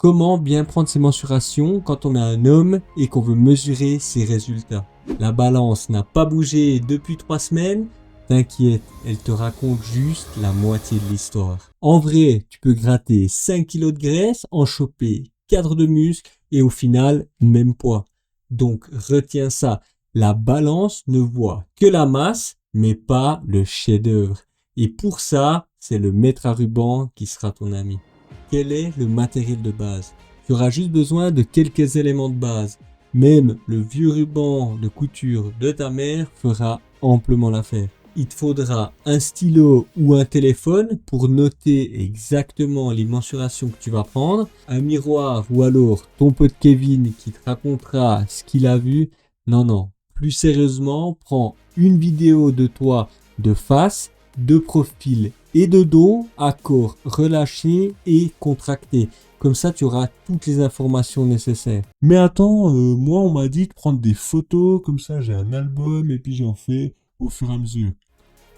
Comment bien prendre ses mensurations quand on est un homme et qu'on veut mesurer ses résultats? La balance n'a pas bougé depuis 3 semaines? T'inquiète, elle te raconte juste la moitié de l'histoire. En vrai, tu peux gratter 5 kilos de graisse, en choper 4 de muscle et au final, même poids. Donc retiens ça, la balance ne voit que la masse, mais pas le chef-d'œuvre. Et pour ça, c'est le maître à ruban qui sera ton ami. Quel est le matériel de base? Tu auras juste besoin de quelques éléments de base. Même le vieux ruban de couture de ta mère fera amplement l'affaire. Il te faudra un stylo ou un téléphone pour noter exactement les mensurations que tu vas prendre, un miroir ou alors ton pote Kevin qui te racontera ce qu'il a vu. Non, plus sérieusement, prends une vidéo de toi de face, de profil et de dos à corps relâché et contracté. Comme ça, tu auras toutes les informations nécessaires. Mais attends, moi on m'a dit de prendre des photos, comme ça j'ai un album et puis j'en fais au fur et à mesure.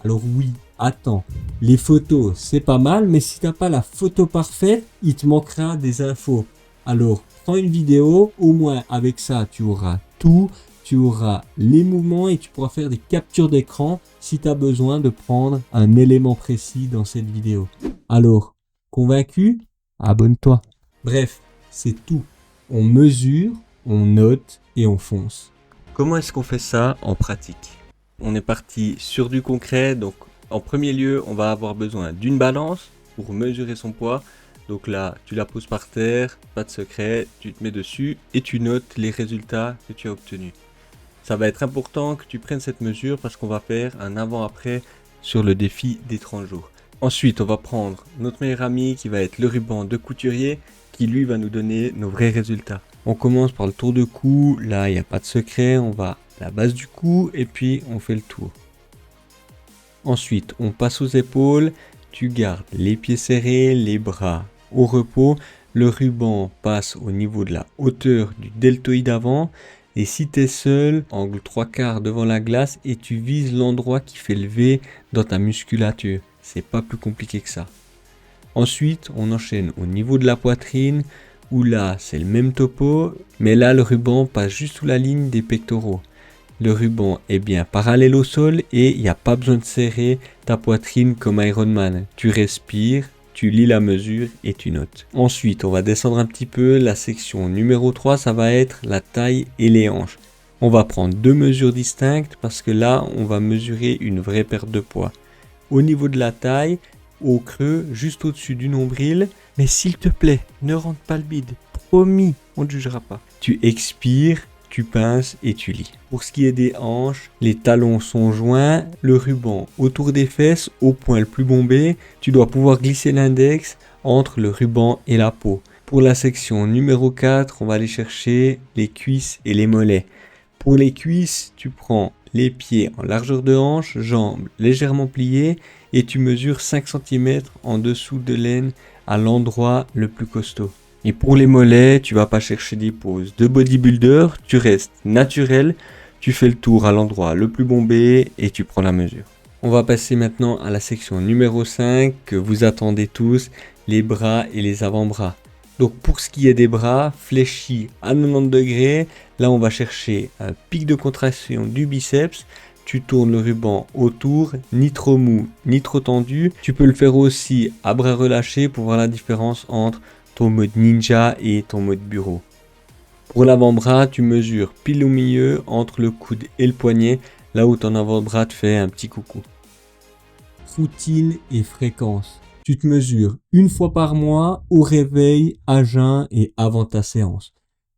Alors oui, attends, les photos c'est pas mal, mais si t'as pas la photo parfaite, il te manquera des infos. Alors prends une vidéo, au moins avec ça tu auras tout, tu auras les mouvements et tu pourras faire des captures d'écran si tu as besoin de prendre un élément précis dans cette vidéo. Alors, convaincu? Abonne-toi. Bref, c'est tout. On mesure, on note et on fonce. Comment est-ce qu'on fait ça en pratique? On est parti sur du concret, donc en premier lieu, on va avoir besoin d'une balance pour mesurer son poids. Donc là, tu la poses par terre, pas de secret, tu te mets dessus et tu notes les résultats que tu as obtenus. Ça va être important que tu prennes cette mesure parce qu'on va faire un avant-après sur le défi des 30 jours. Ensuite, on va prendre notre meilleur ami qui va être le ruban de couturier qui lui va nous donner nos vrais résultats. On commence par le tour de cou, là il n'y a pas de secret, on va à la base du cou et puis on fait le tour. Ensuite, on passe aux épaules, tu gardes les pieds serrés, les bras au repos, le ruban passe au niveau de la hauteur du deltoïde avant. Et si tu es seul, angle 3/4 devant la glace et tu vises l'endroit qui fait le V dans ta musculature. C'est pas plus compliqué que ça. Ensuite, on enchaîne au niveau de la poitrine où là, c'est le même topo, mais là, le ruban passe juste sous la ligne des pectoraux. Le ruban est bien parallèle au sol et il n'y a pas besoin de serrer ta poitrine comme Iron Man. Tu respires, tu lis la mesure et tu notes. Ensuite, on va descendre un petit peu. La section numéro 3, ça va être la taille et les hanches. On va prendre 2 mesures distinctes parce que là, on va mesurer une vraie perte de poids. Au niveau de la taille, au creux, juste au-dessus du nombril. Mais s'il te plaît, ne rentre pas le bide. Promis, on ne jugera pas. Tu expires, tu pinces et tu lis. Pour ce qui est des hanches, les talons sont joints, le ruban autour des fesses au point le plus bombé. Tu dois pouvoir glisser l'index entre le ruban et la peau. Pour la section numéro 4, on va aller chercher les cuisses et les mollets. Pour les cuisses, tu prends les pieds en largeur de hanche, jambes légèrement pliées et tu mesures 5 cm en dessous de l'aine à l'endroit le plus costaud. Et pour les mollets, tu vas pas chercher des poses de bodybuilder, tu restes naturel, tu fais le tour à l'endroit le plus bombé et tu prends la mesure. On va passer maintenant à la section numéro 5 que vous attendez tous, les bras et les avant-bras. Donc pour ce qui est des bras, fléchis à 90 degrés, là on va chercher un pic de contraction du biceps. Tu tournes le ruban autour, ni trop mou, ni trop tendu. Tu peux le faire aussi à bras relâchés pour voir la différence entre ton mode ninja et ton mode bureau. Pour l'avant-bras, tu mesures pile au milieu entre le coude et le poignet, là où ton avant-bras te fait un petit coucou. Routine et fréquence. Tu te mesures une fois par mois au réveil, à jeun et avant ta séance.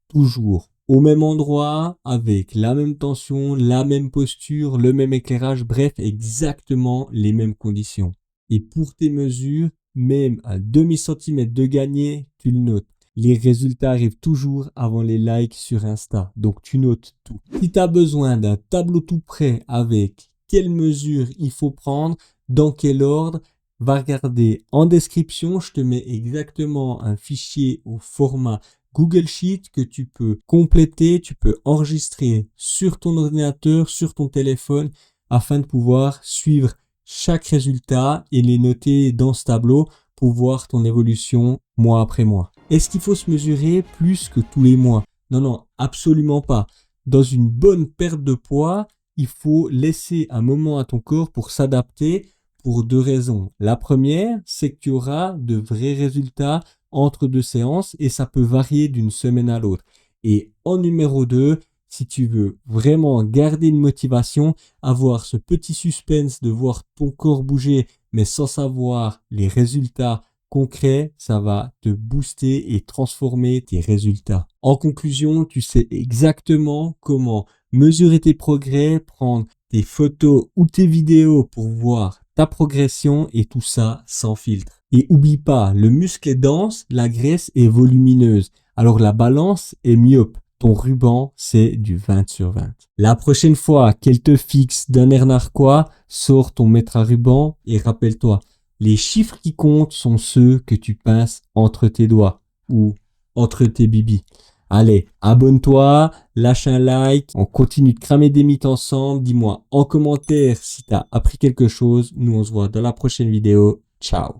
Toujours au même endroit, avec la même tension, la même posture, le même éclairage, bref, exactement les mêmes conditions. Et pour tes mesures, même un demi-centimètre de gagné, tu le notes. Les résultats arrivent toujours avant les likes sur Insta, donc tu notes tout. Si tu as besoin d'un tableau tout prêt avec quelles mesures il faut prendre, dans quel ordre, va regarder en description, je te mets exactement un fichier au format Google Sheet que tu peux compléter, tu peux enregistrer sur ton ordinateur, sur ton téléphone, afin de pouvoir suivre chaque résultat et les noter dans ce tableau pour voir ton évolution mois après mois. Est-ce qu'il faut se mesurer plus que tous les mois? Non, non, absolument pas. Dans une bonne perte de poids, il faut laisser un moment à ton corps pour s'adapter pour 2 raisons. La première, c'est que tu auras de vrais résultats entre 2 séances et ça peut varier d'une semaine à l'autre. Et en numéro 2, si tu veux vraiment garder une motivation, avoir ce petit suspense de voir ton corps bouger, mais sans savoir les résultats concrets, ça va te booster et transformer tes résultats. En conclusion, tu sais exactement comment mesurer tes progrès, prendre tes photos ou tes vidéos pour voir ta progression et tout ça sans filtre. Et oublie pas, le muscle est dense, la graisse est volumineuse. Alors la balance est myope. Ton ruban, c'est du 20/20. La prochaine fois qu'elle te fixe d'un air narquois, sors ton mètre à ruban et rappelle-toi, les chiffres qui comptent sont ceux que tu pinces entre tes doigts ou entre tes bibis. Allez, abonne-toi, lâche un like, on continue de cramer des mythes ensemble. Dis-moi en commentaire si tu as appris quelque chose. Nous, on se voit dans la prochaine vidéo. Ciao.